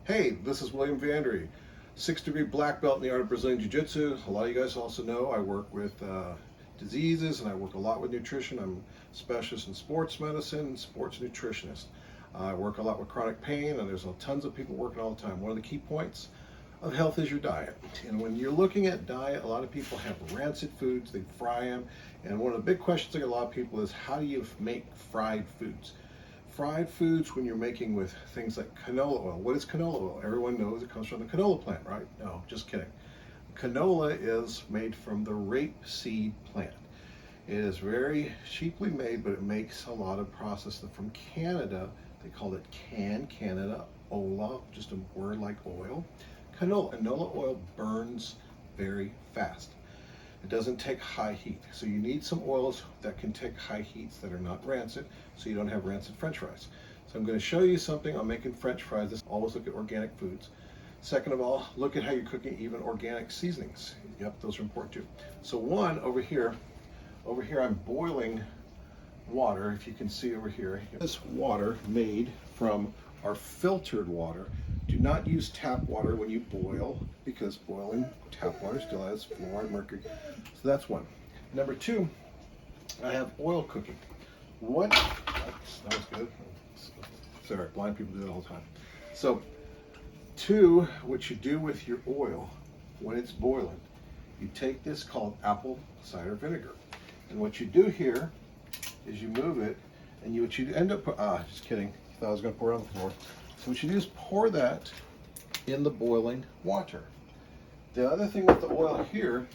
Hey, this is William Vandry, 6th-degree black belt in the art of Brazilian Jiu-Jitsu. A lot of you guys also know I work with diseases, and I work a lot with nutrition. I'm a specialist in sports medicine, sports nutritionist. I work a lot with chronic pain, and there's tons of people working all the time. One of the key points of health is your diet. And when you're looking at diet, a lot of people have rancid foods, they fry them. And one of the big questions I get a lot of people is, how do you make fried foods? Fried foods, when you're making with things like canola oil. What is canola oil? Everyone knows it comes from the canola plant, right? No, just kidding. Canola is made from the rapeseed plant. It is very cheaply made, but it makes a lot of processed from Canada. They call it Canada Ola, just a word like oil. Canola oil burns very fast. It doesn't take high heat. So you need some oils that can take high heats that are not rancid, so you don't have rancid French fries. So I'm going to show you something on making French fries. Always look at organic foods. Second of all, look at how you're cooking even organic seasonings. Yep, those are important too. So one, over here I'm boiling water. If you can see over here, this water made from our filtered water. Do not use tap water when you boil, because boiling tap water still has fluoride, mercury. So that's one. Number two, I have oil cooking. That was good. Sorry, blind people do that all the time. So two, what you do with your oil when it's boiling, you take this called apple cider vinegar. And what you do here is you move it, and what you end up, just kidding. I thought I was going to pour it on the floor. So what you do is pour that in the boiling water. The other thing with the oil here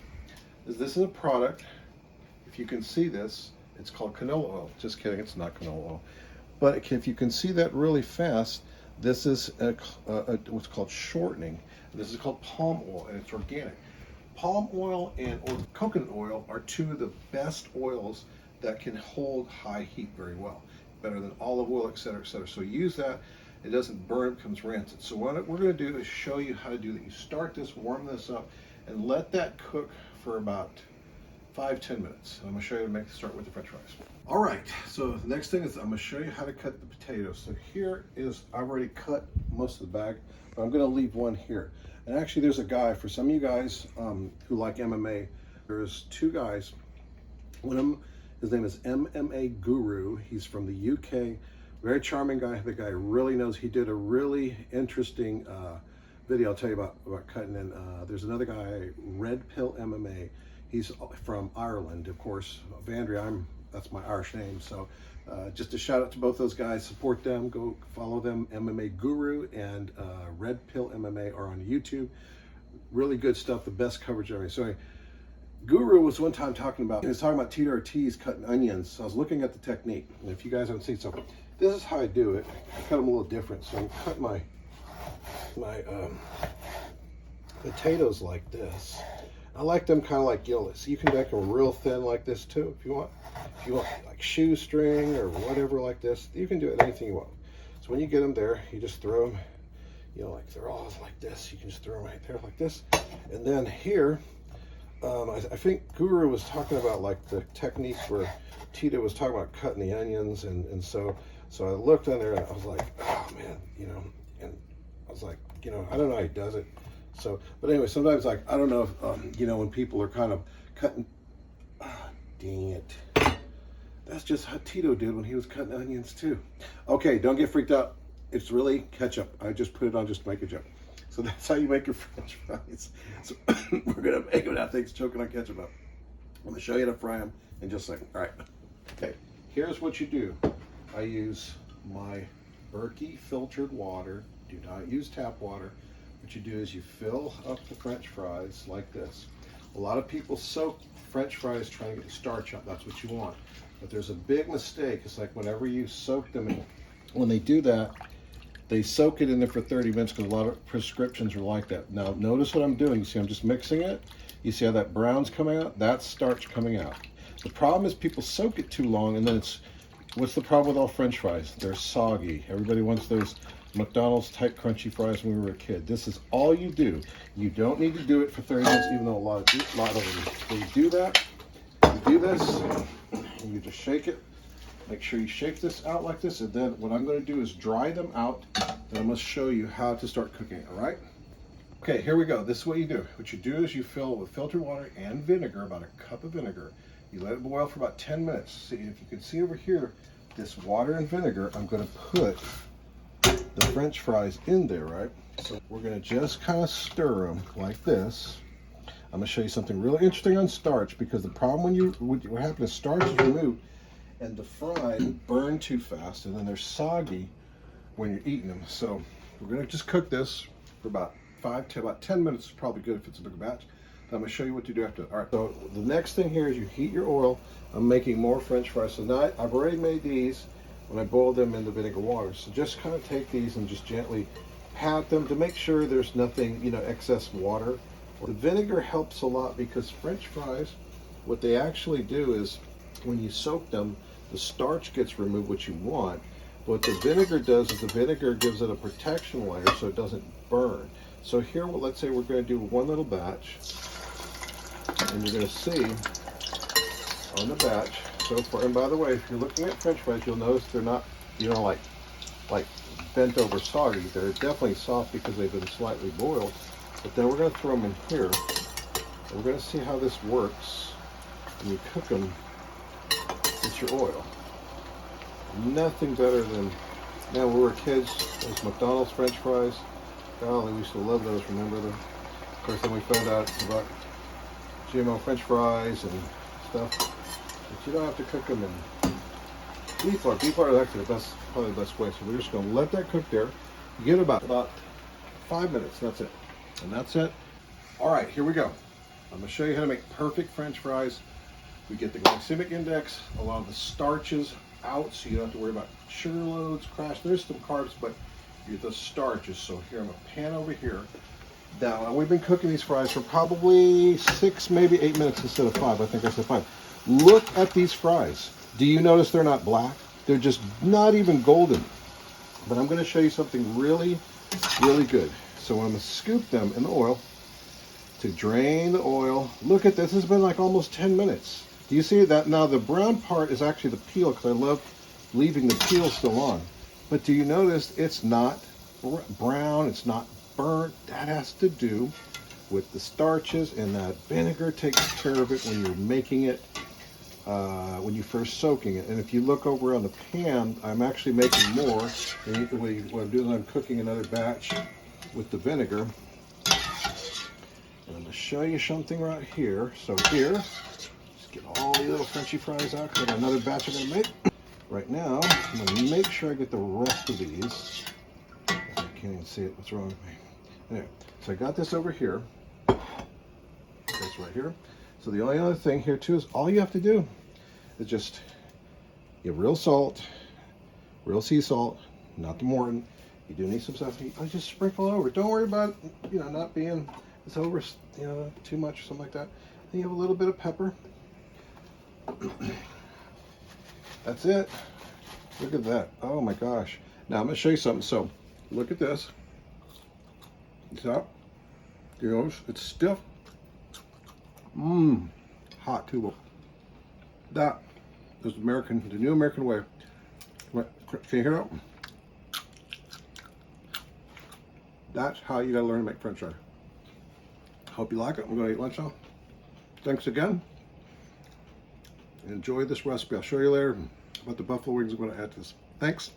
is this is a product, if you can see this, it's called canola oil. Just kidding, it's not canola oil. But if you can see that really fast, this is what's called shortening. This is called palm oil, and it's organic. Palm oil and coconut oil are two of the best oils that can hold high heat very well. Better than olive oil, etc., etc. So use that. It doesn't burn, it becomes rancid. So what we're going to do is show you how to do that. You start this, warm this up, and let that cook for about 5-10 minutes. And I'm going to show you how to start with the French fries. All right, so the next thing is I'm going to show you how to cut the potatoes. So here is, I've already cut most of the bag, but I'm going to leave one here. And actually there's a guy, for some of you guys who like MMA, there's two guys. One of them, his name is mma-guru. He's from the UK. Very charming guy. The guy really knows. He did a really interesting video I'll tell you about cutting in. There's another guy, Red Pill MMA. He's from Ireland, of course. Vandry, that's my Irish name. So just a shout out to both those guys. Support them. Go follow them. mma-guru and Red Pill MMA are on YouTube. Really good stuff. The best coverage ever. So Guru was one time he was talking about Tito Ortiz cutting onions. So I was looking at the technique. And if you guys haven't seen something, this is how I do it. I cut them a little different. So I cut my potatoes like this. I like them kind of like gillless. You can make them real thin like this too if you want. If you want like shoestring or whatever like this, you can do it anything you want. So when you get them there, you just throw them, like they're all like this. You can just throw them right there like this. And then here, I think Guru was talking about like the technique where Tito was talking about cutting the onions, and so I looked on there and I was like, oh man, and I was like, I don't know how he does it. So, but anyway, sometimes like, I don't know if, when people are kind of cutting, dang it. That's just how Tito did when he was cutting onions too. Okay, don't get freaked out. It's really ketchup. I just put it on just to make a joke. So that's how you make your French fries. So we're gonna make them now. Things choking on ketchup up. I'm gonna show you how to fry them in just a second. All right. Okay. Here's what you do. I use my Berkey filtered water. Do not use tap water. What you do is you fill up the French fries like this. A lot of people soak French fries trying to get the starch out. That's what you want. But there's a big mistake. It's like whenever you soak them in, when they do that, they soak it in there for 30 minutes because a lot of prescriptions are like that. Now, notice what I'm doing. You see, I'm just mixing it. You see how that brown's coming out? That's starch coming out. The problem is people soak it too long, and then what's the problem with all French fries? They're soggy. Everybody wants those McDonald's type crunchy fries when we were a kid. This is all you do. You don't need to do it for 30 minutes, even though a lot of them. So you do that, you do this, and you just shake it. Make sure you shake this out like this, and then what I'm going to do is dry them out and I'm going to show you how to start cooking it, all right? Okay, here we go. This is what you do. What you do is you fill it with filtered water and vinegar, about a cup of vinegar. You let it boil for about 10 minutes. See, if you can see over here, this water and vinegar, I'm going to put the French fries in there, right? So we're going to just kind of stir them like this. I'm going to show you something really interesting on starch, because the problem what happens is starch is removed and the fries burn too fast, and then they're soggy when you're eating them. So we're going to just cook this for about 5 to about 10 minutes is probably good if it's a big batch. Then I'm going to show you what to do after. All right, so the next thing here is you heat your oil. I'm making more French fries. So now I've already made these when I boiled them in the vinegar water. So just kind of take these and just gently pat them to make sure there's nothing, excess water. The vinegar helps a lot, because French fries, what they actually do is when you soak them, the starch gets removed, which you want. What the vinegar does is the vinegar gives it a protection layer so it doesn't burn. So here, let's say we're going to do one little batch, and you're going to see on the batch so far. And by the way, if you're looking at French fries, you'll notice they're not, like bent over soggy. They're definitely soft because they've been slightly boiled. But then we're going to throw them in here, and we're going to see how this works when you cook them with your oil. Nothing better than, when we were kids, those McDonald's French fries. Golly, we used to love those, remember them? Of course, then we found out about GMO French fries and stuff. But you don't have to cook them in beef flour. Beef flour is actually probably the best way. So we're just going to let that cook there. You get about 5 minutes, that's it. And that's it. All right, here we go. I'm going to show you how to make perfect French fries. We get the glycemic index, a lot of the starches out, so you don't have to worry about sugar loads, crash. There's some carbs, but the starches. So here, I'm going to pan over here. Now, we've been cooking these fries for probably 6, maybe 8 minutes instead of 5. I think I said 5. Look at these fries. Do you notice they're not black? They're just not even golden. But I'm going to show you something really, really good. So I'm going to scoop them in the oil to drain the oil. Look at this. It's been like almost 10 minutes. Do you see that? Now, the brown part is actually the peel, because I love leaving the peel still on. But do you notice it's not brown, it's not burnt? That has to do with the starches, and that vinegar takes care of it when you're making it, when you're first soaking it. And if you look over on the pan, I'm actually making more. And what I'm doing is I'm cooking another batch with the vinegar. And I'm going to show you something right here. So here, just get all the little Frenchy fries out, because I got another batch I'm going to make. Right now, I'm going to make sure I get the rest of these. I can't even see it. What's wrong with me? Anyway, so I got this over here. That's right here. So the only other thing here too is all you have to do is just get real salt, real sea salt, not the Morton. You do need some stuff. I just sprinkle it over. Don't worry about not being it's over too much or something like that. Then you have a little bit of pepper. That's it. Look at that. Oh my gosh. Now I'm going to show you something. So look at this. It's up. It's stiff. Hot too. That is the new American way. Can you hear that? That's how you got to learn to make French fries. Hope you like it. I'm going to eat lunch now. Thanks again. Enjoy this recipe. I'll show you later about the buffalo wings I'm going to add to this. Thanks.